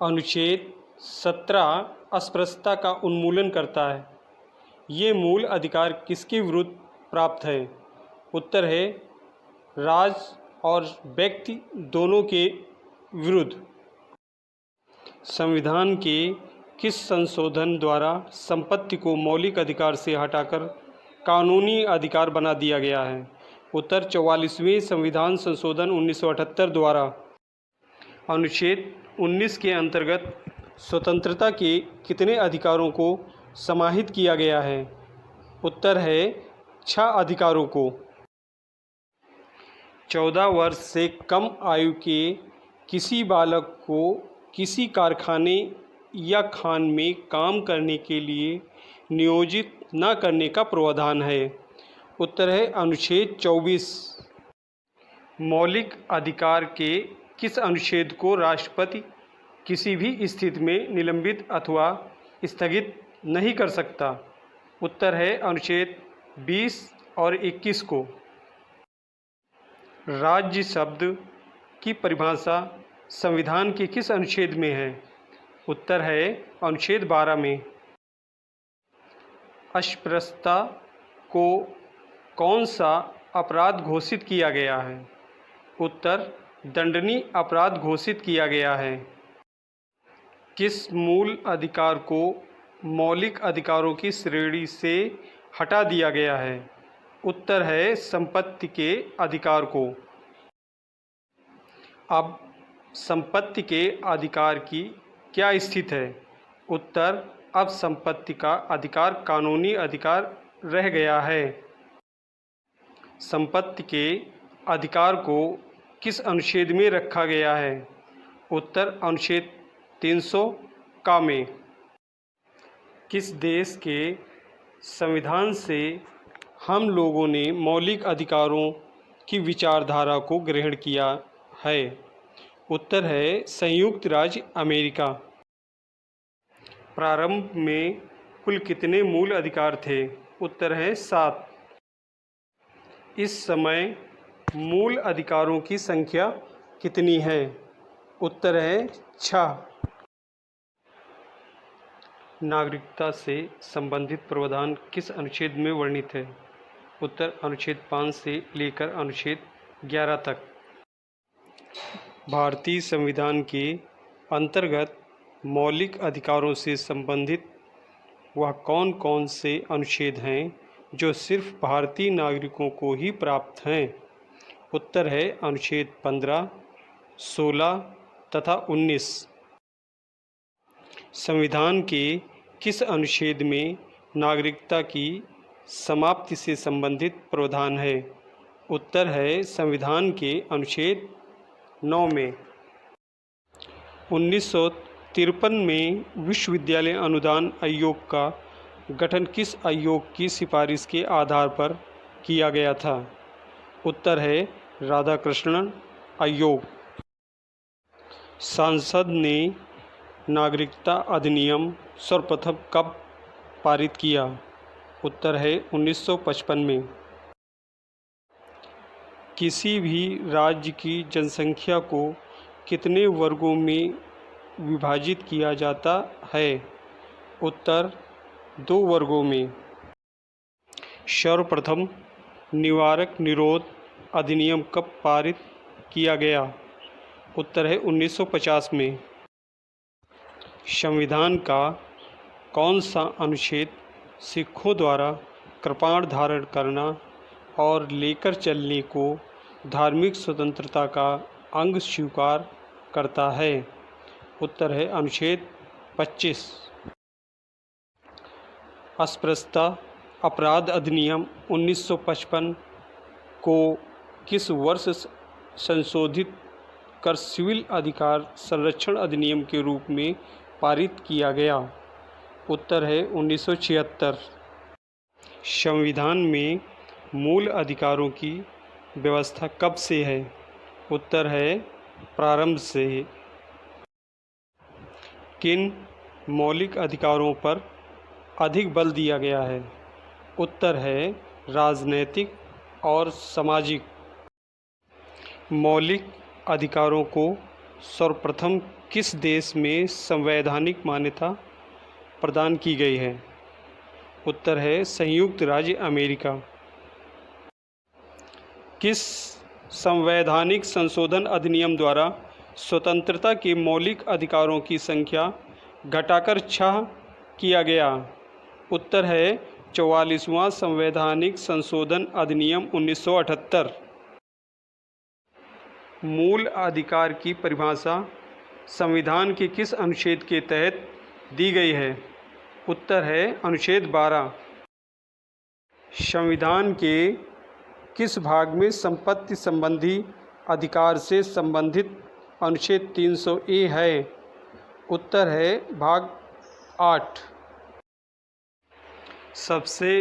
अनुच्छेद 17 अस्पृश्यता का उन्मूलन करता है। ये मूल अधिकार किसके विरुद्ध प्राप्त है? उत्तर है राज्य और व्यक्ति दोनों के विरुद्ध। संविधान के किस संशोधन द्वारा संपत्ति को मौलिक अधिकार से हटाकर कानूनी अधिकार बना दिया गया है? उत्तर 44वें संविधान संशोधन 1978 द्वारा। अनुच्छेद 19 के अंतर्गत स्वतंत्रता के कितने अधिकारों को समाहित किया गया है? उत्तर है 6 अधिकारों को। 14 वर्ष से कम आयु के किसी बालक को किसी कारखाने या खान में काम करने के लिए नियोजित न करने का प्रावधान है। उत्तर है अनुच्छेद 24। मौलिक अधिकार के किस अनुच्छेद को राष्ट्रपति किसी भी स्थिति में निलंबित अथवा स्थगित नहीं कर सकता? उत्तर है अनुच्छेद 20 और 21 को। राज्य शब्द की परिभाषा संविधान के किस अनुच्छेद में है? उत्तर है अनुच्छेद 12 में। अस्पृश्यता को कौन सा अपराध घोषित किया गया है? उत्तर दंडनीय अपराध घोषित किया गया है। किस मूल अधिकार को मौलिक अधिकारों की श्रेणी से हटा दिया गया है? उत्तर है संपत्ति के अधिकार को। अब संपत्ति के अधिकार की क्या स्थिति है? उत्तर अब संपत्ति का अधिकार कानूनी अधिकार रह गया है। संपत्ति के अधिकार को किस अनुच्छेद में रखा गया है? उत्तर अनुच्छेद 300 का में। किस देश के संविधान से हम लोगों ने मौलिक अधिकारों की विचारधारा को ग्रहण किया है? उत्तर है संयुक्त राज्य अमेरिका। प्रारंभ में कुल कितने मूल अधिकार थे? उत्तर है 7। इस समय मूल अधिकारों की संख्या कितनी है? उत्तर है 6। नागरिकता से संबंधित प्रावधान किस अनुच्छेद में वर्णित है? उत्तर अनुच्छेद 5 से लेकर अनुच्छेद 11 तक। भारतीय संविधान के अंतर्गत मौलिक अधिकारों से संबंधित वह कौन कौन से अनुच्छेद हैं जो सिर्फ भारतीय नागरिकों को ही प्राप्त हैं? उत्तर है अनुच्छेद 15, 16 तथा 19। संविधान के किस अनुच्छेद में नागरिकता की समाप्ति से संबंधित प्रावधान है? उत्तर है संविधान के अनुच्छेद 9 में। 1953 में विश्वविद्यालय अनुदान आयोग का गठन किस आयोग की सिफारिश के आधार पर किया गया था? उत्तर है राधाकृष्णन आयोग। संसद ने नागरिकता अधिनियम सर्वप्रथम कब पारित किया? उत्तर है 1955 में। किसी भी राज्य की जनसंख्या को कितने वर्गों में विभाजित किया जाता है? उत्तर 2 वर्गों में। सर्वप्रथम निवारक निरोध अधिनियम कब पारित किया गया? उत्तर है 1950 में। संविधान का कौन सा अनुच्छेद सिखों द्वारा कृपाण धारण करना और लेकर चलने को धार्मिक स्वतंत्रता का अंग स्वीकार करता है? उत्तर है अनुच्छेद 25। अस्पृश्यता अपराध अधिनियम 1955 को किस वर्ष संशोधित कर सिविल अधिकार संरक्षण अधिनियम के रूप में पारित किया गया? उत्तर है 1976। संविधान में मूल अधिकारों की व्यवस्था कब से है? उत्तर है प्रारंभ से। किन मौलिक अधिकारों पर अधिक बल दिया गया है? उत्तर है राजनैतिक और सामाजिक। मौलिक अधिकारों को सर्वप्रथम किस देश में संवैधानिक मान्यता प्रदान की गई है? उत्तर है संयुक्त राज्य अमेरिका। किस संवैधानिक संशोधन अधिनियम द्वारा स्वतंत्रता के मौलिक अधिकारों की संख्या घटाकर 6 किया गया? उत्तर है 44वां संवैधानिक संशोधन अधिनियम 1978। मूल अधिकार की परिभाषा संविधान के किस अनुच्छेद के तहत दी गई है? उत्तर है अनुच्छेद 12। संविधान के किस भाग में संपत्ति संबंधी अधिकार से संबंधित अनुच्छेद 300A है? उत्तर है भाग 8। सबसे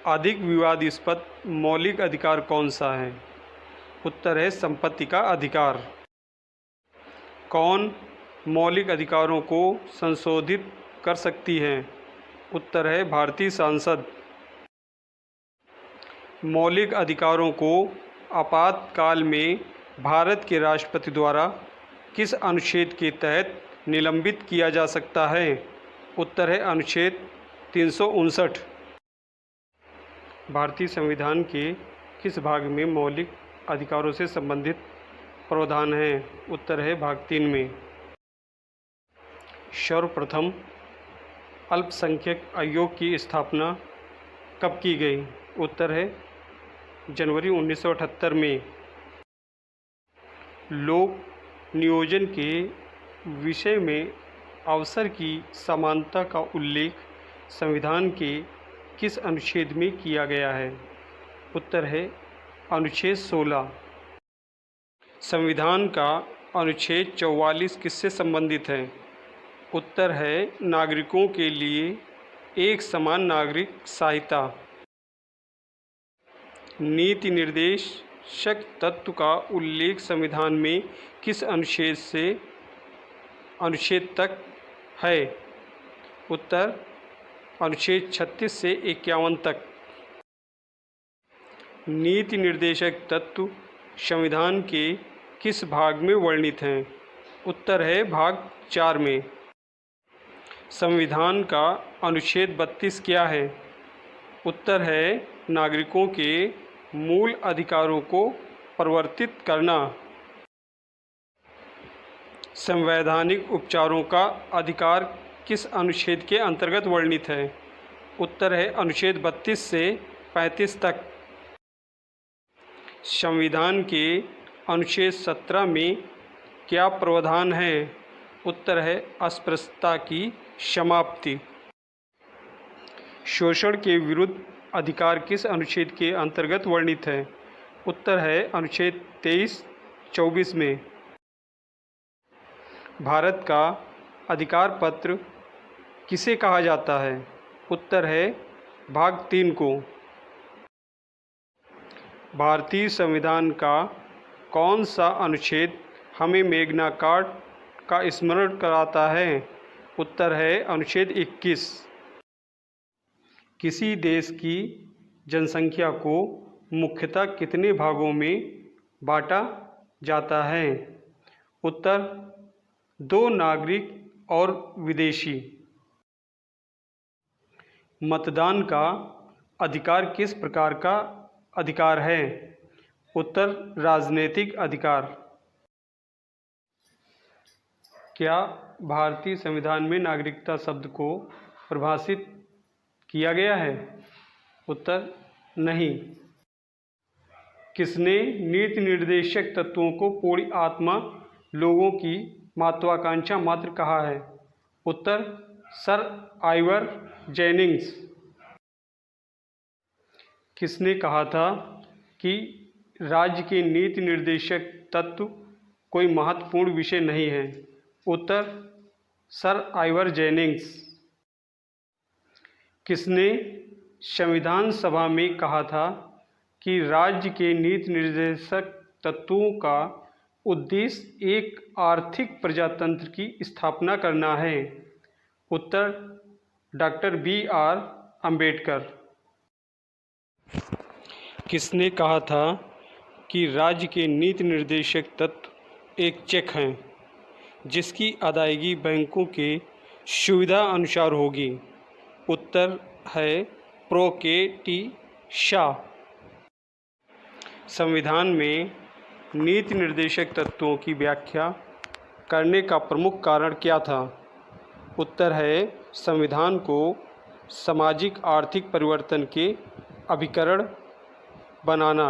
अधिक विवादास्पद मौलिक अधिकार कौन सा है? उत्तर है संपत्ति का अधिकार। कौन मौलिक अधिकारों को संशोधित कर सकती है? उत्तर है भारतीय संसद। मौलिक अधिकारों को आपातकाल में भारत के राष्ट्रपति द्वारा किस अनुच्छेद के तहत निलंबित किया जा सकता है? उत्तर है अनुच्छेद 359। भारतीय संविधान के किस भाग में मौलिक अधिकारों से संबंधित प्रावधान है? उत्तर है भाग 3 में। सर्वप्रथम अल्पसंख्यक आयोग की स्थापना कब की गई? उत्तर है जनवरी 1978 में। लोक नियोजन के विषय में अवसर की समानता का उल्लेख संविधान के किस अनुच्छेद में किया गया है? उत्तर है अनुच्छेद 16। संविधान का अनुच्छेद 44 किससे संबंधित है? उत्तर है नागरिकों के लिए एक समान नागरिक सहायता। नीति निर्देशक तत्व का उल्लेख संविधान में किस अनुच्छेद तक है? उत्तर अनुच्छेद 36 से 51 तक। नीति निर्देशक तत्व संविधान के किस भाग में वर्णित हैं? उत्तर है भाग 4 में। संविधान का अनुच्छेद 32 क्या है? उत्तर है नागरिकों के मूल अधिकारों को प्रवर्तित करना। संवैधानिक उपचारों का अधिकार किस अनुच्छेद के अंतर्गत वर्णित है? उत्तर है अनुच्छेद 32 से 35 तक। संविधान के अनुच्छेद 17 में क्या प्रावधान है? उत्तर है अस्पृश्यता की समाप्ति। शोषण के विरुद्ध अधिकार किस अनुच्छेद के अंतर्गत वर्णित है? उत्तर है अनुच्छेद 23-24 में। भारत का अधिकार पत्र किसे कहा जाता है? उत्तर है भाग 3 को। भारतीय संविधान का कौन सा अनुच्छेद हमें मैग्ना कार्टा का स्मरण कराता है? उत्तर है अनुच्छेद 21। किसी देश की जनसंख्या को मुख्यतः कितने भागों में बांटा जाता है? उत्तर 2 नागरिक और विदेशी। मतदान का अधिकार किस प्रकार का अधिकार है? उत्तर राजनीतिक अधिकार। क्या भारतीय संविधान में नागरिकता शब्द को परिभाषित किया गया है? उत्तर नहीं। किसने नीति निर्देशक तत्वों को पूर्ण आत्मा लोगों की महत्वाकांक्षा मात्र कहा है? उत्तर सर आइवर जेनिंग्स। किसने कहा था कि राज्य के नीति निर्देशक तत्व कोई महत्वपूर्ण विषय नहीं है? उत्तर सर आइवर जेनिंग्स। किसने संविधान सभा में कहा था कि राज्य के नीति निर्देशक तत्वों का उद्देश्य एक आर्थिक प्रजातंत्र की स्थापना करना है? उत्तर डॉक्टर B.R. अम्बेडकर। किसने कहा था कि राज्य के नीति निर्देशक तत्व एक चेक हैं? जिसकी अदायगी बैंकों के सुविधा अनुसार होगी? उत्तर है प्रो के टी शाह। संविधान में नीति निर्देशक तत्वों की व्याख्या करने का प्रमुख कारण क्या था? उत्तर है संविधान को सामाजिक आर्थिक परिवर्तन के अभिकरण बनाना।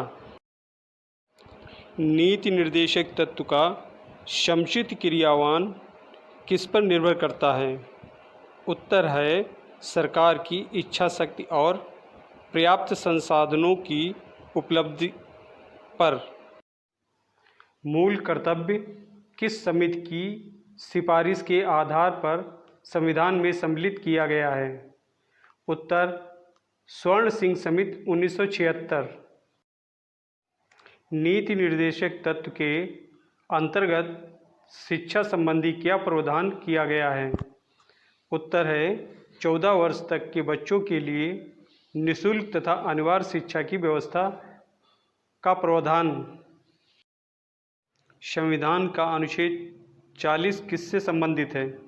नीति निर्देशक तत्व का समुचित क्रियान्वयन किस पर निर्भर करता है? उत्तर है सरकार की इच्छा शक्ति और पर्याप्त संसाधनों की उपलब्धि पर। मूल कर्तव्य किस समिति की सिफारिश के आधार पर संविधान में सम्मिलित किया गया है? उत्तर स्वर्ण सिंह समिति 1976। नीति निर्देशक तत्व के अंतर्गत शिक्षा संबंधी क्या प्रावधान किया गया है? उत्तर है 14 वर्ष तक के बच्चों के लिए निःशुल्क तथा अनिवार्य शिक्षा की व्यवस्था का प्रावधान। संविधान का अनुच्छेद 40 किससे संबंधित है?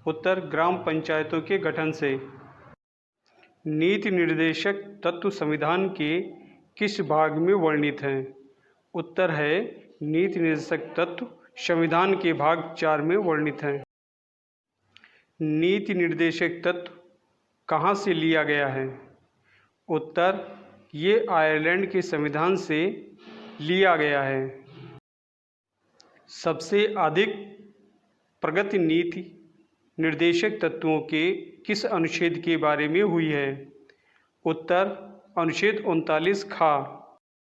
उत्तर ग्राम पंचायतों के गठन से। नीति निर्देशक तत्व संविधान के किस भाग में वर्णित हैं? उत्तर है नीति निर्देशक तत्व संविधान के भाग 4 में वर्णित हैं। नीति निर्देशक तत्व कहाँ से लिया गया है? उत्तर ये आयरलैंड के संविधान से लिया गया है। सबसे अधिक प्रगति नीति निर्देशक तत्वों के किस अनुच्छेद के बारे में हुई है? उत्तर अनुच्छेद 39 खा।